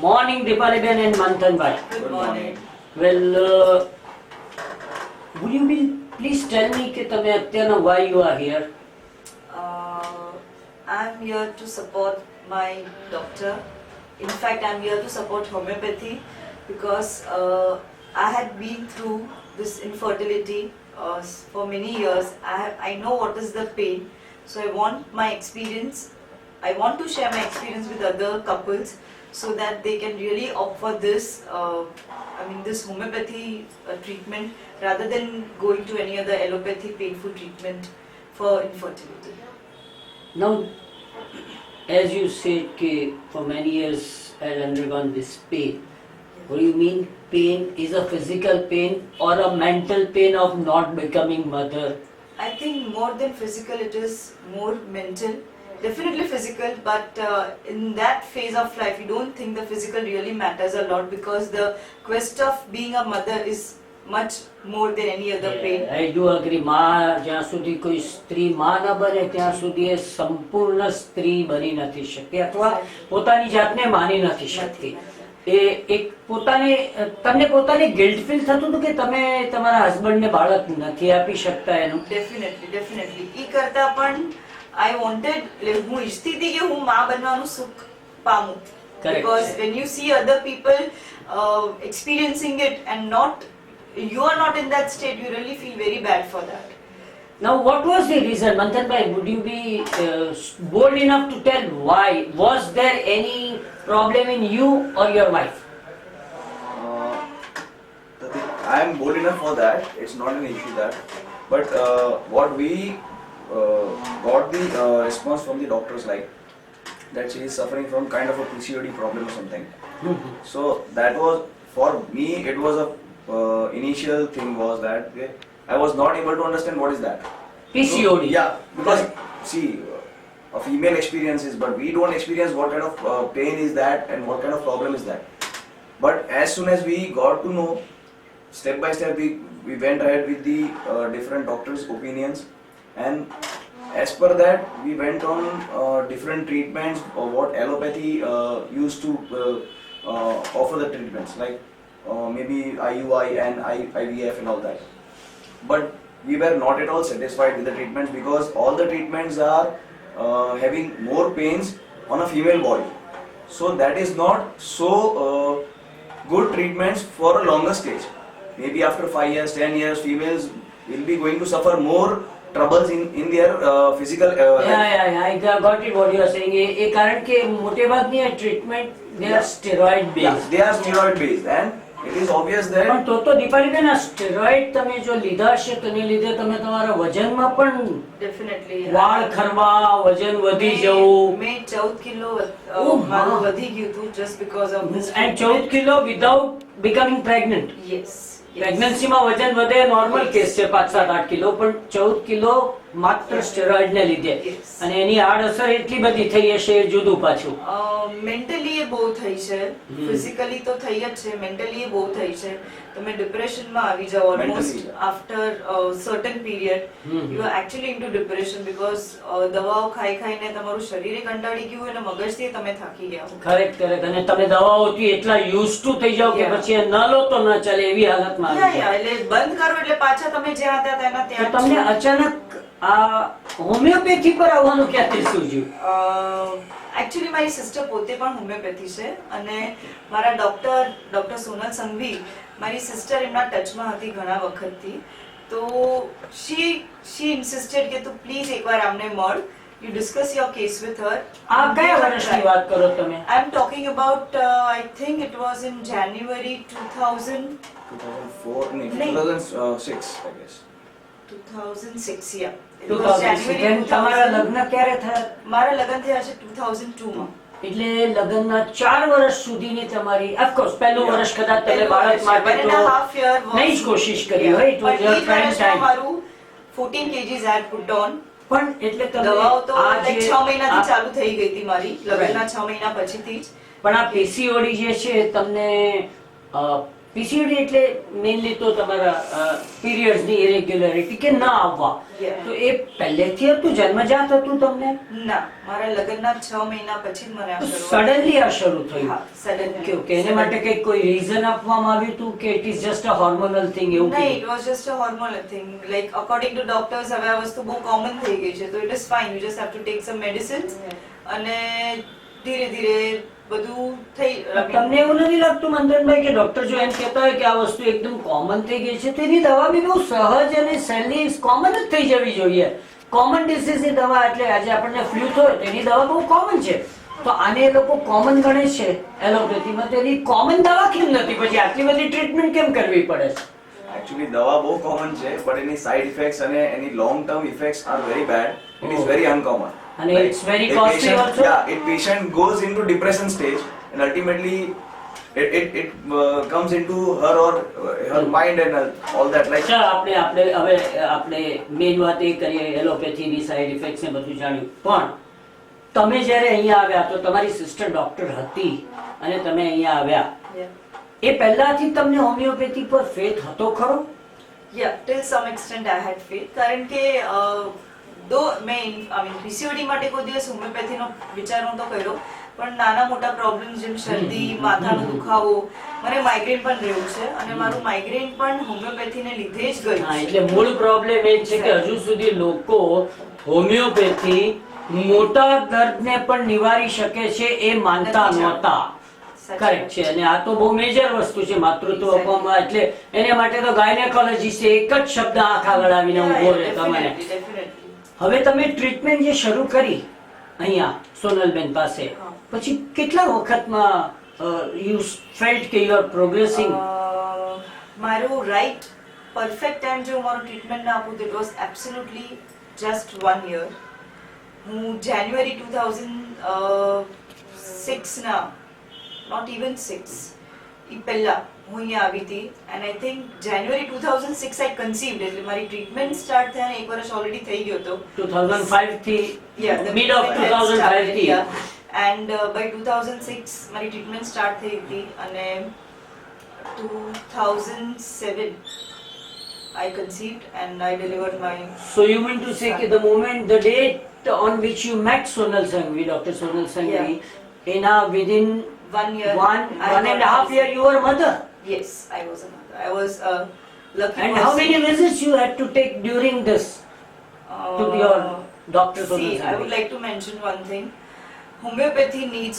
Morning, Dipaliben and Manthan bhai. Good morning. Well, would you please tell me कि તમે અત્યારના why you are here? I'm here to support my doctor. In fact, I'm here to support homeopathy because I had been through this infertility for many years. I know what is the pain, so I want my experience. I want to share my experience with other couples so that they can really opt for this. This homeopathy treatment rather than going to any other allopathy painful treatment for infertility. Now, as you said कि for many years I had undergone this pain. What do you mean pain is a physical pain or a mental pain of not becoming mother? I think more than physical, it is more mental. Definitely physical, but in that phase of life, you don't think the physical really matters a lot because the quest of being a mother is much more than any other pain. I do agree. માં જ્યાં સુધી કોઈ સ્ત્રી માં ન બને ત્યાં સુધી એ સંપૂર્ણ સ્ત્રી બની નથી શકતી અથવા પોતાની જાતને માની નથી શકતી. એ એક પોતાને તમને પોતાને ગિલ્ટ ફીલ થતું હતું કે તમે તમારા હસબન્ડને બાળક નથી આપી શકતા એનું? Definitely. ઈ કરતા પણ I wanted, હું ઈચ્છતી હતી કે હું માં બનવાનું સુખ પામું. Because when you see other people experiencing it and you are not in that state, you really feel very bad for that. Now, what was the reason, Manthan bhai? Would you be bold enough to tell why? Was there any problem in you or your wife? I am bold enough for that. It's not an issue that. But what we got the response from the doctors like that she is suffering from kind of a PCOD problem or something. So that was for me. It was a initial thing was that I was not able to understand what is that. PCOD. So, yeah, because see, a female experiences, but we don't experience what kind of pain is that and what kind of problem is that. But as soon as we got to know, step by step, we went ahead with the different doctors' opinions, and as per that, we went on different treatments or what allopathy used to offer the treatments like maybe IUI and IVF and all that. But we were not at all satisfied with the treatments because all the treatments are having more pains on a female body. So that is not so good treatments for a longer stage. Maybe after 5 years, 10 years, females will be going to suffer more troubles in their physical Yeah, I got it what you are saying. એ કારણ કે મોટે ભાગની treatment they are steroid based. Yeah, they are steroid based and it is obvious that પણ તો દીપાલીબેન આ steroid તમે જો લીધા હશે તેને લીધે તમે તમારા વજનમાં પણ Definitely. વાળ ખરવા, વજન વધી જવું. મેં 14 કિલો મારું વધી ગયું હતું just because of this. And 14 kilo without becoming pregnant. Yes. પ્રેગ્નન્સીમાં વજન વધે નોર્મલ કેસ છે 5-7-8 કિલો, પણ 14 કિલો માત્ર સ્ટેરોઇડ ને લીધે. અને એની આડઅસર એટલી બધી થઈ હશે એ જુદું પાછું. મેન્ટલી એ બહુ થઈ છે, ફિઝિકલી તો થઈ જ છે, મેન્ટલી એ બહુ થઈ છે. તમે ડિપ્રેશનમાં આવી જાવ almost after certain period you are actually into depression because દવાઓ ખાઈ ખાઈને તમારું શરીર કંટાળી ગયું અને મગજથી તમે થાકી ગયા હો. કરેક્ટ. અને તમે દવાઓથી એટલા યુઝ ટુ થઈ જાવ કે પછી ન લો તો ન ચાલે એવી હાલતમાં આવી જાવ. એટલે બંધ કરો એટલે પાછા તમે જ્યાં હતા તેના ત્યાં. તમને અચાનક આ હોમિયોપેથી પર આવવાનું ક્યાંથી સૂઝ્યું? એકચ્યુઅલી મારી સિસ્ટર પોતે પણ હોમિયોપેથી છે અને મારા ડોક્ટર સોનલ સંઘવી મારી સિસ્ટર એમના ટચમાં હતી ઘણા વખતથી. તો she insisted કે તું પ્લીઝ એકવાર આમને મળ, you discuss your case with her. આ કયા વર્ષની વાત કરો તમે? I am talking about I think it was in January 2004, no, 2006 I guess. 2006, yeah. તમારા લગ્ન ક્યારે થયા? મારા લગ્ન થયા છે 2002 માં. એટલે લગ્નના 4 વર્ષ સુધીની તમારી ઓફકોર્સ પહેલું વર્ષ કદાચ તમે બાળક માટે તો નહીં જ કોશિશ કરી હોય. It was your prime time. મારું 14 kgs I had put on. પણ એટલે તમે દવાઓ તો આ 6 મહિનાથી ચાલુ થઈ ગઈ હતી મારી લગ્નના 6 મહિના પછીથી જ. પણ આ પીસીઓડી જે છે તમને પીસીઓડી એટલે મેઇનલી તો તમારા પીરિયડ્સની ઇરેગ્યુલરિટી કે ના આવવા, Yeah. તો એ પહેલેથી હતું, જન્મજાત હતું તમને? ના, મારા લગ્નના 6 મહિના પછી જ મને આ શરૂઆત સડનલી આ શરૂ થયું? હા, suddenly. કે ઓકે, એને માટે કંઈક કોઈ રીઝન આપવામાં આવ્યું હતું કે it is just a hormonal thing એવું નહીં, કીધું? it was just a hormonal thing. Like according to doctors, હવે આ વસ્તુ બહુ કોમન થઈ ગઈ છે, તો it is fine. You just have to take some medicines અને ધીરે ધીરે બધું થઈ. I mean, તમને એવું નથી લાગતું મંથનભાઈ કે ડોક્ટર જો એમ કહેતા હોય કે આ વસ્તુ એકદમ કોમન થઈ ગઈ છે તો એની દવા બી બહુ સહજ અને સહેલી કોમન જ થઈ જવી જોઈએ? કોમન ડિસીઝની દવા એટલે આજે આપણને ફ્લુ થયો તો એની દવા બહુ કોમન છે, તો આને એ લોકો કોમન ગણે છે એલોપેથીમાં, તો એની કોમન દવા કેમ નથી? પછી આટલી બધી ટ્રીટમેન્ટ કેમ કરવી પડે છે? Actually, દવા બહુ કોમન છે, but એની સાઇડ ઇફેક્ટ્સ અને any long term effects are very bad. It is very uncommon. And it's very a costly patient, also? Yeah, a patient goes into depression stage, and ultimately it comes into her or her mind and all that. Like ચાલો આપણે main વાત એ કરીએ, એલોપેથીની side effects ને બધું જાણ્યું, પણ તમે જ્યારે અહીંયા આવ્યા તો તમારી સિસ્ટર ડોક્ટર હતી અને તમે અહીંયા આવ્યા, yeah. એ પહેલાથી તમને હોમિયોપેથી પર ફેથ હતો ખરો? Yeah, till some extent I had faith. કારણ કે PCOD માટે કોઈ દિવસ હોમિયોપેથીનો વિચાર નહોતો કર્યો, પણ નાના મોટા પ્રોબ્લેમ્સ જેમ શરદી, માથાનો દુખાવો, મને માઇગ્રેન પણ રહ્યું છે અને મારું માઇગ્રેન પણ હોમિયોપેથીને લીધે જ ગયું હા, છે. એટલે મૂળ પ્રોબ્લેમ એ છે કે હજુ સુધી લોકો હોમિયોપેથી મોટા દર્દને પણ નિવારી શકે છે એ માનતા નહોતા. કરેક્ટ છે, અને આ તો બહુ મેજર વસ્તુ છે માતૃત્વ અપવામાં, એટલે એને માટે તો ગાયનેકોલોજીસ્ટ એક જ શબ્દ આંખ આગળ આવીને ઊભો રહે તમને. Definitely. હવે તમે ટ્રીટમેન્ટ જે શરૂ કરી અહીંયા સોનલબેન પાસે, પછી કેટલા વખતમાં યુ ફેલ્ટ કે યુ આર પ્રોગ્રેસિંગ? મારું રાઈટ પરફેક્ટ ટાઈમ જો મારું ટ્રીટમેન્ટ ના આપું તો it was absolutely just 1 year. હું જાન્યુઆરી 2006 ના, નોટ ઇવન 6, એ પહેલા હું અહીંયા આવી હતી, એન્ડ આઈ થિંક જાન્યુઆરી 2006 આઈ કન્સીવ્ડ, એટલે મારી ટ્રીટમેન્ટ સ્ટાર્ટ થયા 1 વર્ષ ઓલરેડી થઈ ગયો હતો. 2005 થી Yeah, the mid of had 2005 started, થી. yeah. And by 2006 મારી ટ્રીટમેન્ટ સ્ટાર્ટ થઈ હતી અને 2007 I conceived and I delivered my. So you mean to say that the moment, the date on which you met Sonal Sanghvi, Dr. Sonal Sanghvi, within 1 year. one and a half year you were mother. Yes, I was a mother. I was a lucky And person. how many visits you had to take during this to your Dr. Sonal See, I Sanghvi? would like to mention one thing. Homeopathy needs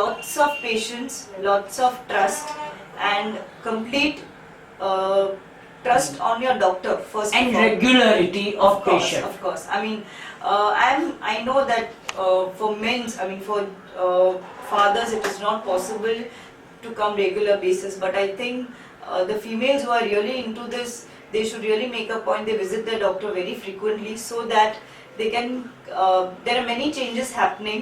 lots of patience, lots of trust, and complete trust on your doctor first. And of all. regularity of patient. Of course. I mean, I know that for men, for fathers, it is not possible to come regular basis. But I think the females who are really into this, they should really make a point. They visit their doctor very frequently so that they can. There are many changes happening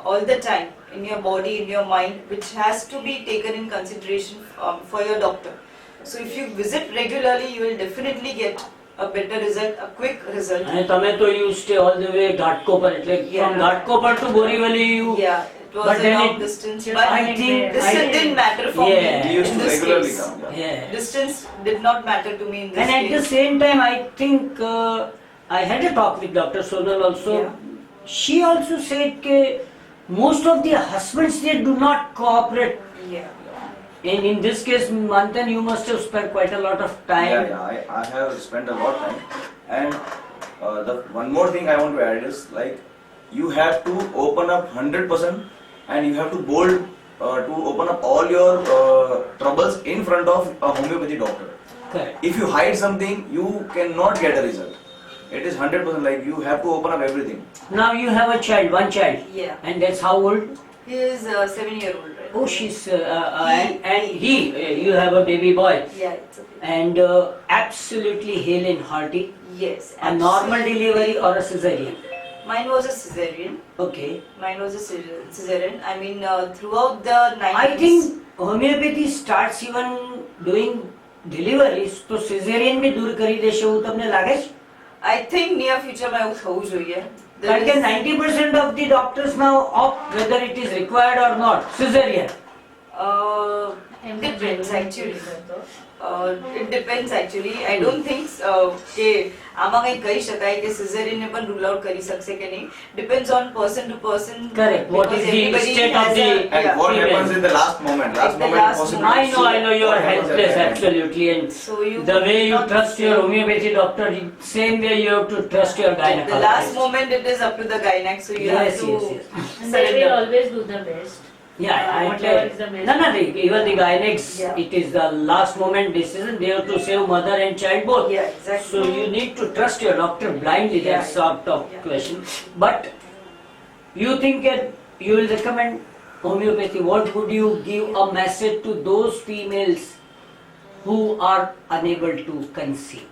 all the time in your body, in your mind, which has to be taken in consideration for your doctor. So if you visit regularly, you will definitely get a better result, a quick result. અને તમે તો you stay all the way Ghatkopar, એટલે Yeah. from Ghatkopar to Borivali you. Yeah, it was But a then long it- distance, I but think distance didn't matter for Yeah. me we used in to this regularly case. come. Yeah. Yeah. Distance did not matter to me in this And at the case. same time, I think I had a talk with Dr. Sonal also. Yeah. She also said that most of the husbands, they do not cooperate. Yeah. And in this case, Manthan, you must have spent quite a lot of time. I have spent a lot of time. And the one more thing I want to add is like you have to open up 100% and you have to bold to open up all your troubles in front of a homeopathy doctor. Correct. If you hide something, you cannot get a result. It is 100% like you have to open up everything. Now you have a child, one child. Yeah. And that's how old? He is 7-year-old, right? Oh, she's, you have a baby boy. Yeah, it's okay. And absolutely hale and hearty. Yes. A normal absolutely. delivery or a cesarean? Mine was a cesarean. Okay. Mine was a cesarean. I mean, throughout the 90s. I think homeopathy starts even doing deliveries, તો cesarean બી દૂર કરી દેશે એવું તમને લાગે છે? I think near future માં એવું થવું જોઈએ. There કારણ કે is- 90% of the doctors now opt whether it is required or not cesarean. Depends actually. It depends actually. I don't think કે આમાં કંઈ કહી શકાય કે સિઝેરિયન ને પણ રૂલ આઉટ કરી શકશે કે નહીં. Depends on person to person. Correct. What because is the everybody state of has the- a- And yeah. what female. happens in the last moment? Last At the moment last possible. moment. I know you are What happens at helpless, the end. absolutely. And So you the way you not trust your say- homeopathy doctor, same way you have to trust your At the gynecologist. last moment it is up to the gynac, so you have Yes, to yes, yes. And they will surrender. always do the best. Yeah, I whatever is the best. no, even the gynecs, Yeah. it is the last moment decision. They have to save mother and child both. Yeah, exactly. So you need to trust your doctor blindly. Yeah, That sort of yeah. question. But you think that you will recommend homeopathy? What would you give a message to those females who are unable to conceive?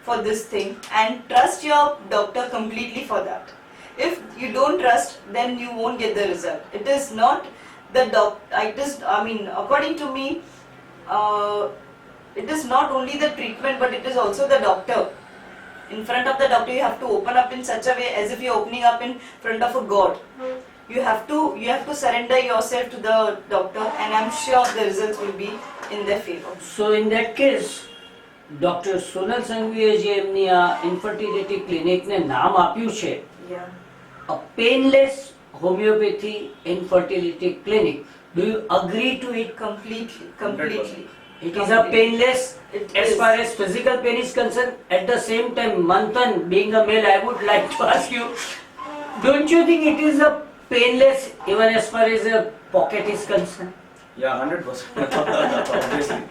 For this thing, and trust your doctor completely for that. If you don't trust, then you won't get the result. It is not the according to me, it is not only the treatment, but it is also the doctor. In front of the doctor, you have to open up in such a way as if you're opening up in front of a god. You have to surrender yourself to the doctor, and I'm sure the results will be in their favor. So in that case, doctor Sonal સંઘવીએ જે એમની આ infertility ક્લિનિકને નામ આપ્યું છે Yeah. a painless homeopathy infertility clinic, do you agree to it? Completely. 100%. It is a painless It as is. far as physical pain is concerned. At the same time, Manthan, being a male, I would like to ask you, don't you think it is a painless even as far as a pocket is concerned? Yeah, 100%. Obviously.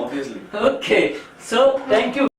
Obviously. Okay, so thank you.